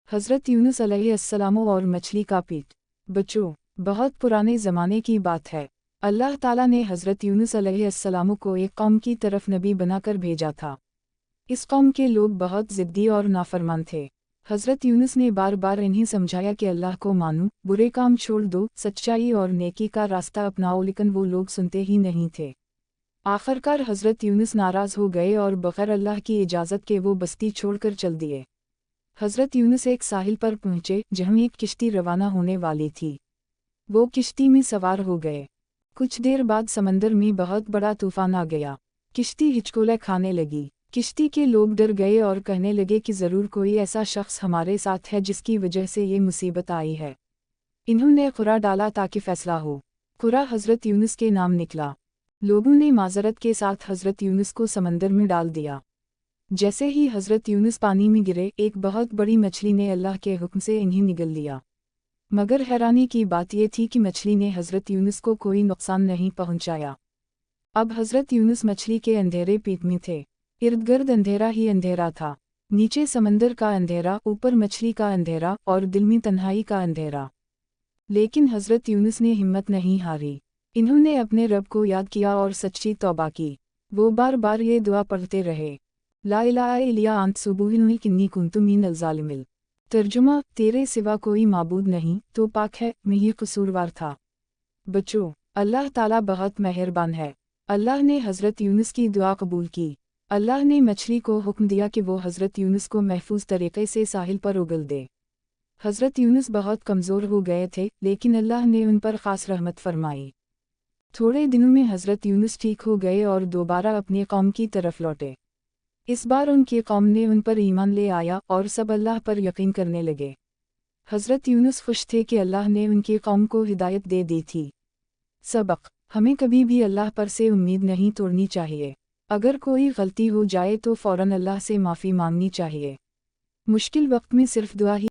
हज़रत यूनुस अलैहिस्सलाम और मछली का पेट। बच्चों, बहुत पुराने ज़माने की बात है। अल्लाह ताला ने हज़रत यूनुस अलैहिस्सलाम को एक कौम की तरफ नबी बनाकर भेजा था। इस कौम के लोग बहुत ज़िद्दी और नाफरमान थे। हज़रत यूनुस ने बार बार इन्हें समझाया कि अल्लाह को मानो, बुरे काम छोड़ दो, सच्चाई और नेकी का रास्ता अपनाओ, लेकिन वो लोग सुनते ही नहीं थे। आखिरकार हज़रत यूनुस नाराज़ हो गए और बग़ैर अल्लाह की इजाज़त के वो बस्ती छोड़कर चल दिए। हज़रत यूनुस एक साहिल पर पहुँचे जहाँ एक किश्ती रवाना होने वाली थी। वो किश्ती में सवार हो गए। कुछ देर बाद समंदर में बहुत बड़ा तूफान आ गया। किश्ती हिचकोले खाने लगी। किश्ती के लोग डर गए और कहने लगे कि ज़रूर कोई ऐसा शख्स हमारे साथ है जिसकी वजह से ये मुसीबत आई है। इन्होंने कुरा डाला ताकि फैसला हो। कुरा हज़रत यूनुस के नाम निकला। लोगों ने माज़रत के साथ हज़रत यूनुस को समंदर में डाल दिया। जैसे ही हज़रत यूनुस पानी में गिरे, एक बहुत बड़ी मछली ने अल्लाह के हुक्म से इन्हें निगल लिया। मगर हैरानी की बात यह थी कि मछली ने हज़रत यूनुस को कोई नुकसान नहीं पहुंचाया। अब हज़रत यूनुस मछली के अंधेरे पेट में थे। इर्द गिर्द अंधेरा ही अंधेरा था। नीचे समंदर का अंधेरा, ऊपर मछली का अंधेरा और दिल में तन्हाई का अंधेरा। लेकिन हज़रत यूनुस ने हिम्मत नहीं हारी। इन्होंने अपने रब को याद किया और सच्ची तौबा की। वो बार बार ये दुआ पढ़ते रहे, ला इलाहा इल्ला अंत सुब्हानक इन्नी कुन्तु मिनल ज़ालिमीन। तर्जुमा, तेरे सिवा कोई माबूद नहीं, तो पाक है, मैं ही कसूरवार था। बच्चों, अल्लाह ताला बहुत मेहरबान है। अल्लाह ने हज़रत यूनुस की दुआ कबूल की। अल्लाह ने मछली को हुक्म दिया कि वो हज़रत यूनुस को महफूज तरीक़े से साहिल पर उगल दे। हज़रत यूनुस बहुत कमज़ोर हो गए थे, लेकिन अल्लाह ने उन पर ख़ास रहमत फरमाई। थोड़े दिनों में हज़रत यूनुस ठीक हो गए और दोबारा अपनी कौम की तरफ लौटे। इस बार उनकी कौम ने उन पर ईमान ले आया और सब अल्लाह पर यकीन करने लगे। हज़रत यूनुस खुश थे कि अल्लाह ने उनकी कौम को हिदायत दे दी थी। सबक: हमें कभी भी अल्लाह पर से उम्मीद नहीं तोड़नी चाहिए। अगर कोई गलती हो जाए तो फ़ौरन अल्लाह से माफ़ी मांगनी चाहिए। मुश्किल वक्त में सिर्फ दुआ ही